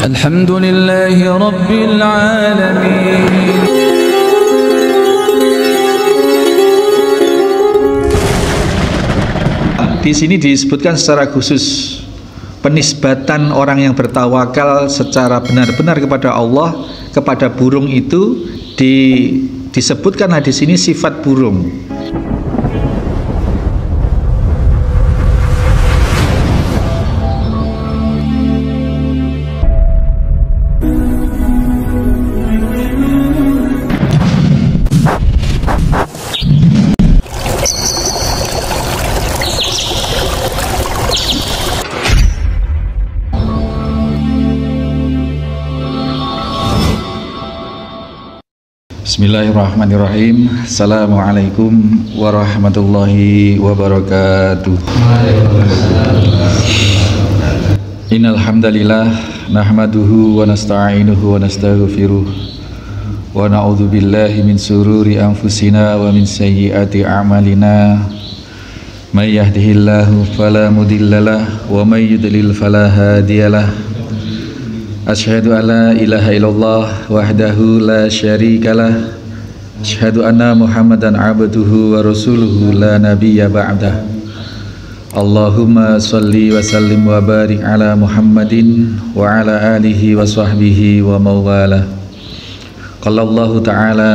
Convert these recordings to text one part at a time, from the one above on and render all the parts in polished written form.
Alhamdulillahi Rabbil Alamin. Di sini disebutkan secara khusus penisbatan orang yang bertawakal secara benar-benar kepada Allah, kepada burung itu disebutkan hadis ini sifat burung. Bismillahirrahmanirrahim. Assalamualaikum warahmatullahi wabarakatuh. Innal hamdalillah nahmaduhu wa nasta'inuhu wa nastaghfiruh wa na'udzu billahi min sururi anfusina wa min sayyiati a'malina. May yahdihillahu fala mudhillalah wa may yudlil fala hadiyalah. Asyhadu an la ilaha illallah wahdahu la syarikalah. Asyhadu anna Muhammadan abduhu wa rasuluhu la nabiyya ba'dah. Allahumma salli wa sallim wa barik ala Muhammadin wa ala alihi wa sahbihi wa mawala. Qala Allah ta'ala,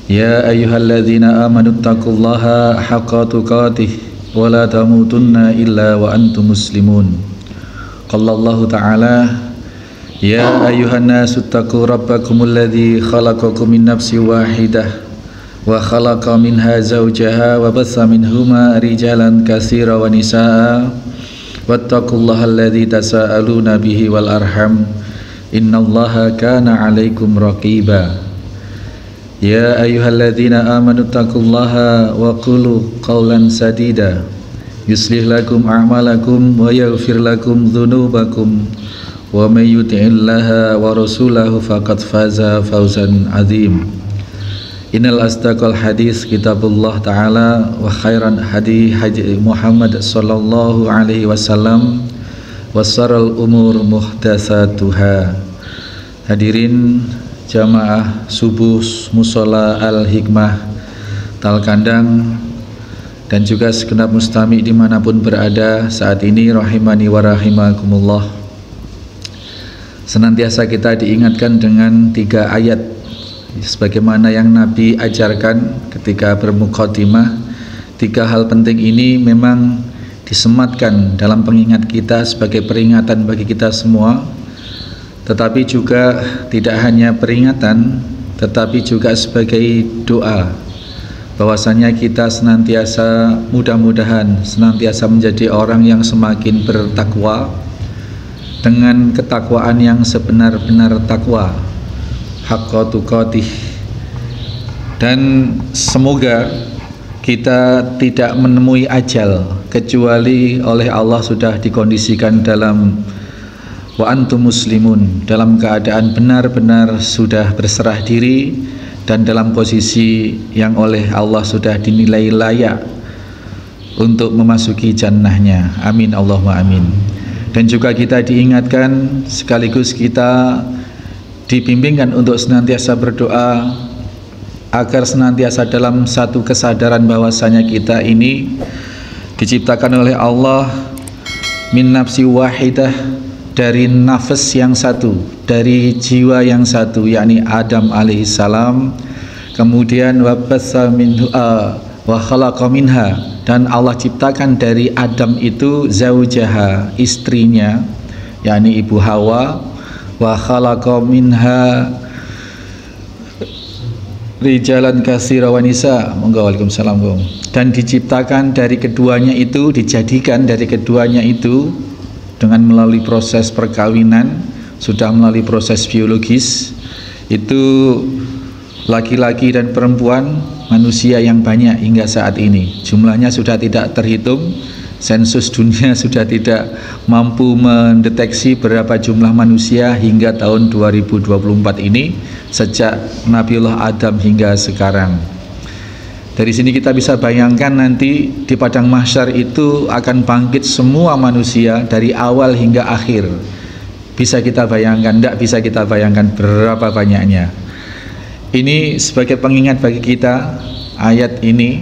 ya ayyuhalladzina amanu taqullaha haqqa tuqatih wa la tamutunna illa wa antum muslimun. Qala Allah ta'ala, ya ayuhan nasu taqu rabbakumul ladzi khalaqakum min nafsin wahidah wa khalaqa minha zawjaha wa bassa minhuma rijalan katsira wa nisaa wattaqullaha alladzi tasaaluna bihi wal arham innallaha kana 'alaikum raqiba. Ya ayyuhalladzina amanu taqullaha wa qulu qawlan sadida yuslih lakum a'malakum wa yaghfir lakum dzunubakum wa may yuti'illaha wa rasulahu faqad faza fawzan azim. Innal asdaqal hadis kitabullah ta'ala wa khairan hadi Muhammad sallallahu alaihi wasallam wa sharral umur muhdatsatuha. Hadirin jamaah subuh Mushola Al-Hikmah Talkandang dan juga segenap mustami dimanapun berada saat ini, rahimani wa rahimakumullah. Senantiasa kita diingatkan dengan 3 ayat sebagaimana yang Nabi ajarkan ketika bermukadimah. 3 hal penting ini memang disematkan dalam pengingat kita sebagai peringatan bagi kita semua, tetapi juga tidak hanya peringatan tetapi juga sebagai doa bahwasanya kita senantiasa, mudah-mudahan senantiasa menjadi orang yang semakin bertakwa dengan ketakwaan yang sebenar-benar takwa, haqqa tuqatih, dan semoga kita tidak menemui ajal kecuali oleh Allah sudah dikondisikan dalam wa antum muslimun, dalam keadaan benar-benar sudah berserah diri dan dalam posisi yang oleh Allah sudah dinilai layak untuk memasuki jannahnya. Amin Allahumma amin. Dan juga kita diingatkan sekaligus kita dibimbingkan untuk senantiasa berdoa agar senantiasa dalam satu kesadaran bahwasanya kita ini diciptakan oleh Allah min nafsi wahidah, dari nafas yang satu, dari jiwa yang satu, yakni Adam alaihissalam. Kemudian wa khalaqa minha, dan Allah ciptakan dari Adam itu zaujaha, istrinya, yakni ibu Hawa. Wa khalaqa minha rijalan katsira wa nisa. Monggo, waalaikumsalam. Dan diciptakan dari keduanya itu, dijadikan dari keduanya itu dengan melalui proses perkawinan, sudah melalui proses biologis, itu laki-laki dan perempuan, manusia yang banyak hingga saat ini. Jumlahnya sudah tidak terhitung, sensus dunia sudah tidak mampu mendeteksi berapa jumlah manusia hingga tahun 2024 ini, sejak Nabiullah Adam hingga sekarang. Dari sini kita bisa bayangkan nanti di padang mahsyar itu akan bangkit semua manusia dari awal hingga akhir. bisa kita bayangkan, tidak bisa kita bayangkan berapa banyaknya. Ini sebagai pengingat bagi kita ayat ini.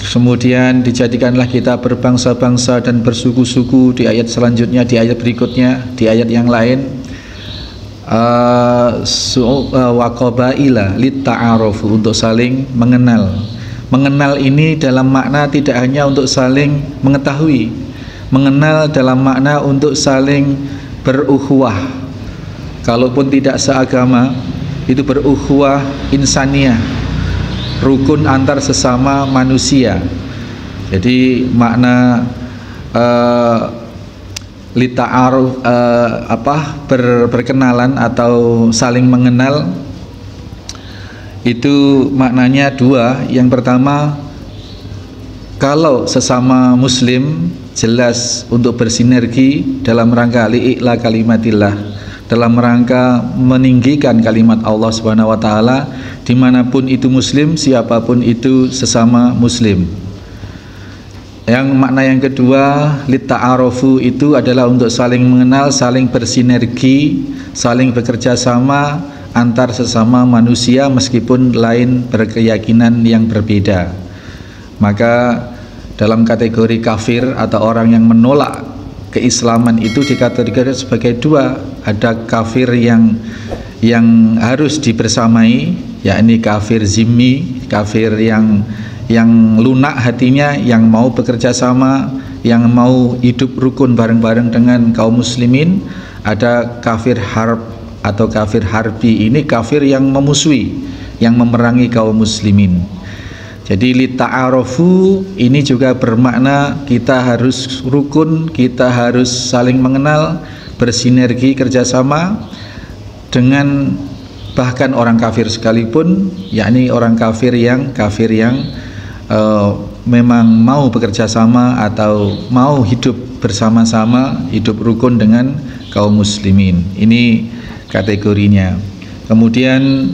Kemudian dijadikanlah kita berbangsa-bangsa dan bersuku-suku di ayat selanjutnya, di ayat berikutnya, di ayat yang lain. Wa qabaila litta'arufu, untuk saling mengenal. Mengenal ini dalam makna tidak hanya untuk saling mengetahui, mengenal dalam makna untuk saling berukhuwah. Kalaupun tidak seagama, itu berukhuwah insaniyah, rukun antar sesama manusia. Jadi makna lita'aruf, berkenalan atau saling mengenal, itu maknanya dua. Yang pertama, kalau sesama muslim jelas untuk bersinergi dalam rangka li'ila kalimatillah, dalam rangka meninggikan kalimat Allah Subhanahu wa taala dimanapun itu muslim, siapapun itu sesama muslim. Yang makna yang kedua, litta'arufu, itu adalah untuk saling mengenal, saling bersinergi, saling bekerja sama antar sesama manusia meskipun lain berkeyakinan yang berbeda. Maka dalam kategori kafir atau orang yang menolak keislaman itu dikategorikan sebagai dua. Ada kafir yang harus dibersamai, yakni kafir zimmi, kafir yang lunak hatinya, yang mau bekerja sama, yang mau hidup rukun bareng-bareng dengan kaum muslimin. Ada kafir harb atau kafir harbi, ini kafir yang memusuhi, yang memerangi kaum muslimin. Jadi lita'arufu ini juga bermakna kita harus rukun, kita harus saling mengenal, bersinergi, kerjasama dengan bahkan orang kafir sekalipun, yakni orang kafir yang memang mau bekerja sama atau mau hidup bersama-sama, hidup rukun dengan kaum muslimin. Ini kategorinya. Kemudian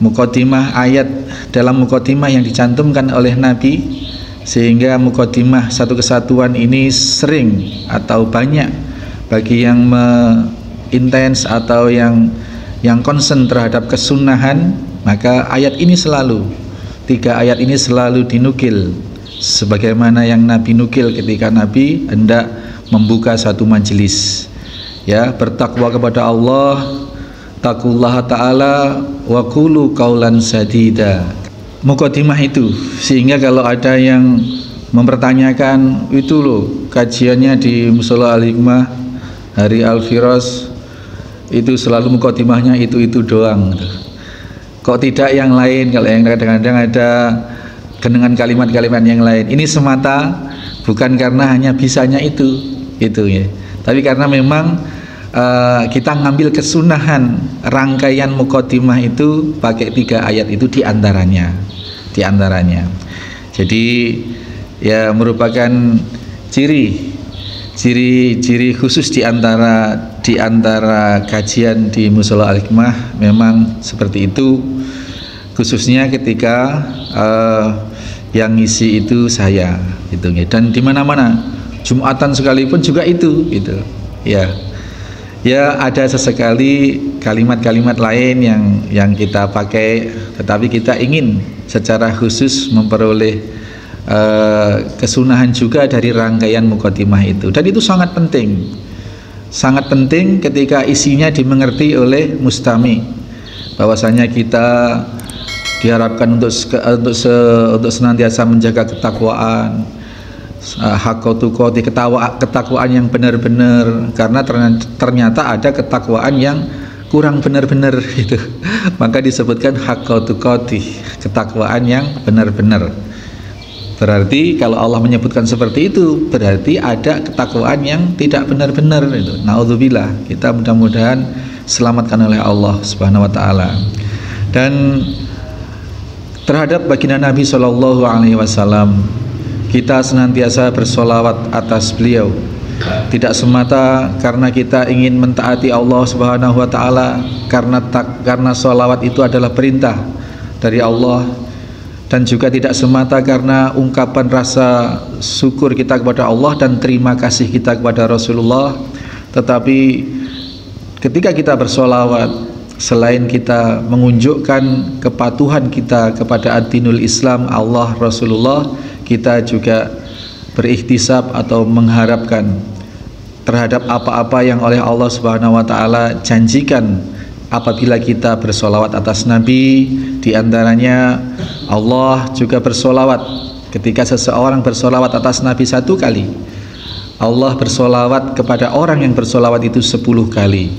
muqaddimah ayat, dalam muqaddimah yang dicantumkan oleh Nabi, sehingga muqaddimah satu kesatuan ini sering atau banyak bagi yang intens atau yang concern terhadap kesunahan, maka ayat ini selalu, tiga ayat ini selalu dinukil sebagaimana yang Nabi nukil ketika Nabi hendak membuka satu majelis, ya, bertakwa kepada Allah, taqullaha ta'ala wa qulu qaulan sadida. Muqaddimah itu, sehingga kalau ada yang mempertanyakan, itu loh kajiannya di Mushola Al-Hikmah hari Al-Firas itu selalu muqaddimahnya itu doang, kok tidak yang lain? Kalau yang kadang-kadang ada dengan kalimat-kalimat yang lain, ini semata bukan karena hanya bisanya itu ya, tapi karena memang kita ngambil kesunahan rangkaian muqaddimah itu pakai tiga ayat itu diantaranya. Jadi ya merupakan ciri khusus diantara kajian di Mushola Al-Hikmah, memang seperti itu, khususnya ketika yang ngisi itu saya gitu, dan di mana-mana Jumatan sekalipun juga itu gitu ya, ada sesekali kalimat-kalimat lain yang kita pakai, tetapi kita ingin secara khusus memperoleh kesunahan juga dari rangkaian muqaddimah itu, dan itu sangat penting ketika isinya dimengerti oleh mustami, bahwasanya kita diharapkan untuk senantiasa menjaga ketakwaan, haqqatuqati, ketakwaan yang benar-benar, karena ternyata ada ketakwaan yang kurang benar-benar itu, maka disebutkan haqqatuqati, ketakwaan yang benar-benar. Berarti kalau Allah menyebutkan seperti itu, berarti ada ketakwaan yang tidak benar-benar itu. Naudzubillah, kita mudah-mudahan selamatkan oleh Allah Subhanahu wa taala. Dan terhadap baginda Nabi Shallallahu alaihi wasallam, kita senantiasa bersolawat atas beliau, tidak semata karena kita ingin mentaati Allah Subhanahu wa taala, karena solawat itu adalah perintah dari Allah, dan juga tidak semata karena ungkapan rasa syukur kita kepada Allah dan terima kasih kita kepada Rasulullah, tetapi ketika kita bersolawat, selain kita mengunjukkan kepatuhan kita kepada ad-dinul Islam, Allah, Rasulullah, kita juga berikhtisab atau mengharapkan terhadap apa-apa yang oleh Allah Subhanahu wa taala janjikan apabila kita bersolawat atas Nabi. Di antaranya Allah juga bersolawat ketika seseorang bersolawat atas Nabi 1 kali, Allah bersolawat kepada orang yang bersolawat itu 10 kali,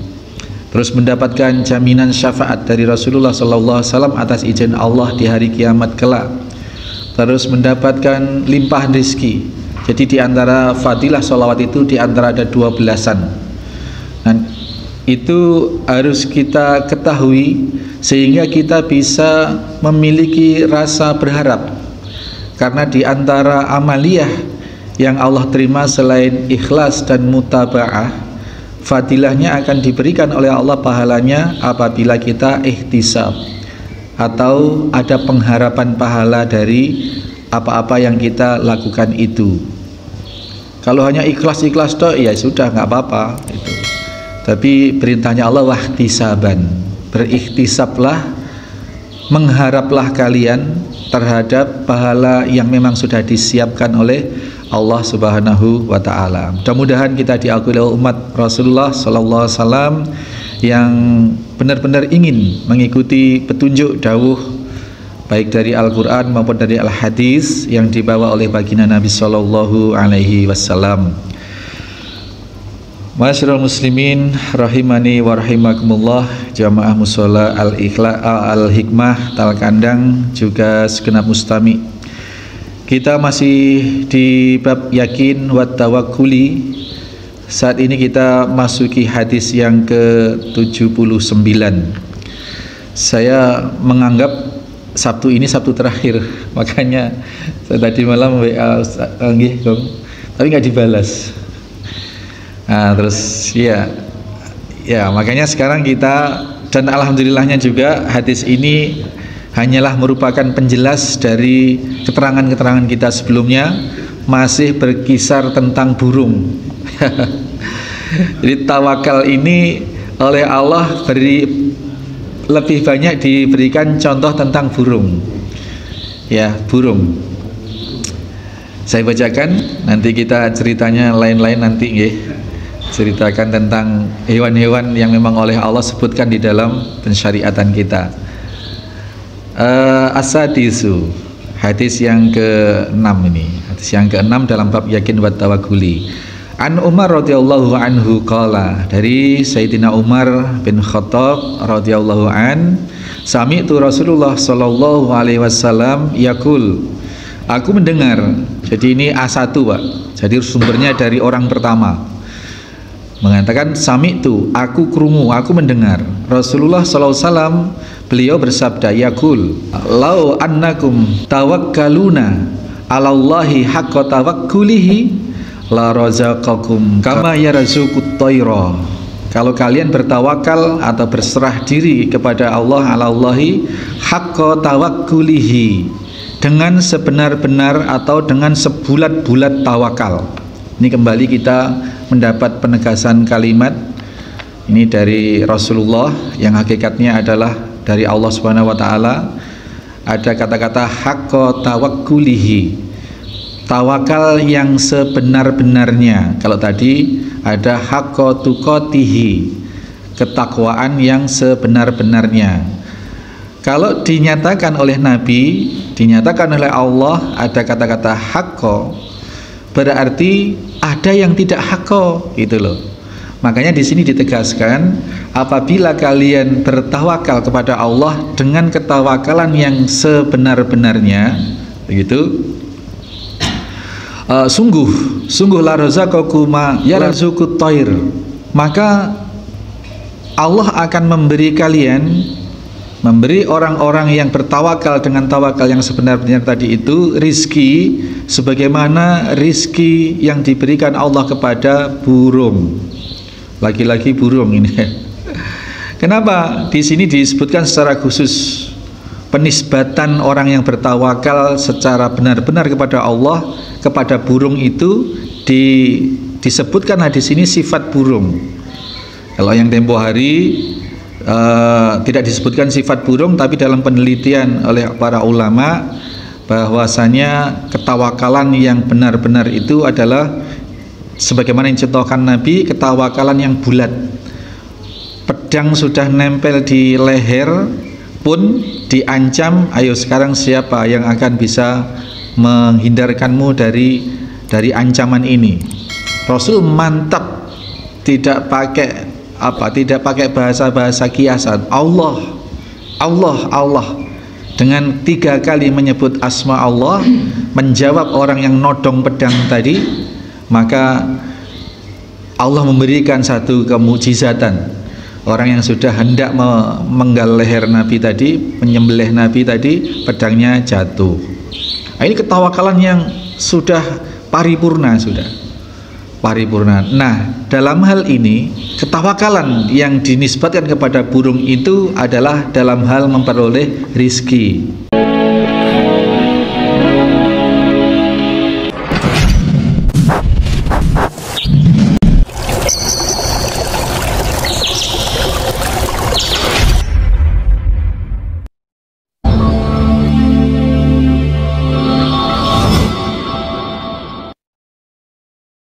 terus mendapatkan jaminan syafaat dari Rasulullah SAW atas izin Allah di hari kiamat kelak, terus mendapatkan limpahan rezeki. Jadi di antara fadilah solawat itu di antara ada 12-an. Dan itu harus kita ketahui sehingga kita bisa memiliki rasa berharap. Karena di antara amaliyah yang Allah terima selain ikhlas dan mutaba'ah, fadilahnya akan diberikan oleh Allah pahalanya apabila kita ihtisab atau ada pengharapan pahala dari apa-apa yang kita lakukan itu. Kalau hanya ikhlas-ikhlas toh ya sudah, nggak apa-apa itu. Tapi perintahnya Allah wahtisaban, berikhtisablah, mengharaplah kalian terhadap pahala yang memang sudah disiapkan oleh Allah Subhanahu wa taala. Mudah-mudahan kita diakui oleh umat Rasulullah sallallahu alaihi wasallam yang benar-benar ingin mengikuti petunjuk dawuh baik dari Al-Quran maupun dari Al-Hadis yang dibawa oleh baginda Nabi Sallallahu Alaihi Wasallam. Masyarul muslimin rahimani wa rahimakumullah, jamaah mushola Al-Hikmah Talkandang, juga segenap mustami. Kita masih di bab yakin wa tawakkuli. Saat ini kita masuki hadis yang ke-79. Saya menganggap Sabtu ini Sabtu terakhir, makanya saya tadi malam WA tapi nggak dibalas. Nah, terus ya makanya sekarang kita, dan alhamdulillahnya juga hadis ini hanyalah merupakan penjelas dari keterangan-keterangan kita sebelumnya, masih berkisar tentang burung. Jadi tawakal ini oleh Allah lebih banyak diberikan contoh tentang burung. Ya, burung. Saya bacakan, nanti kita ceritanya lain-lain nanti nggih. Ceritakan tentang hewan-hewan yang memang oleh Allah sebutkan di dalam pensyariatan kita. As-sadisu, hadis yang ke-6 ini. Hadis yang ke-6 dalam bab yakin wa tawakkuli. An Umar radhiyallahu anhu qala, dari Sayyidina Umar bin Khattab radhiyallahu an, sami'tu Rasulullah sallallahu alaihi wasallam yaqul, aku mendengar. Jadi ini A1 Pak, jadi sumbernya dari orang pertama, mengatakan sami'tu, aku krungu, aku mendengar Rasulullah sallallahu alaihi wasallam, beliau bersabda, yaqul, lau annakum tawakkaluna alallahi haqqa tawakkulihi la razaqakum kama yarzuqut tayra. Kalau kalian bertawakal atau berserah diri kepada Allah, alallahi haqqa tawakkulihi, dengan sebenar-benar atau dengan sebulat-bulat tawakal. Ini kembali kita mendapat penegasan kalimat ini dari Rasulullah yang hakikatnya adalah dari Allah Subhanahu wa taala. Ada kata-kata haqqa tawakkulihi, tawakal yang sebenar-benarnya. Kalau tadi ada haqqa tuqatihi, ketakwaan yang sebenar-benarnya. Kalau dinyatakan oleh Nabi, dinyatakan oleh Allah, ada kata-kata haqqa, berarti ada yang tidak haqqa, gitu loh. Makanya di sini ditegaskan, apabila kalian bertawakal kepada Allah dengan ketawakalan yang sebenar-benarnya, begitu, sungguh la razaqakum yarzuqut thair, maka Allah akan memberi kalian, memberi orang-orang yang bertawakal dengan tawakal yang sebenarnya tadi itu rizki sebagaimana rizki yang diberikan Allah kepada burung. Lagi-lagi burung ini. Kenapa di sini disebutkan secara khusus penisbatan orang yang bertawakal secara benar-benar kepada Allah kepada burung itu disebutkan hadis ini sifat burung. Kalau yang tempo hari tidak disebutkan sifat burung, tapi dalam penelitian oleh para ulama bahwasanya ketawakalan yang benar-benar itu adalah sebagaimana yang dicontohkan Nabi, ketawakalan yang bulat. Pedang sudah nempel di leher pun diancam, ayo sekarang siapa yang akan bisa menghindarkanmu dari ancaman ini. Rasul mantap, tidak pakai bahasa-bahasa kiasan. Allah dengan 3 kali menyebut asma Allah, menjawab orang yang nodong pedang tadi, maka Allah memberikan satu kemukjizatan. Orang yang sudah hendak memenggal leher Nabi tadi, menyembelih Nabi tadi, pedangnya jatuh. Nah, ini ketawakalan yang sudah paripurna, Nah, dalam hal ini ketawakalan yang dinisbatkan kepada burung itu adalah dalam hal memperoleh rizki.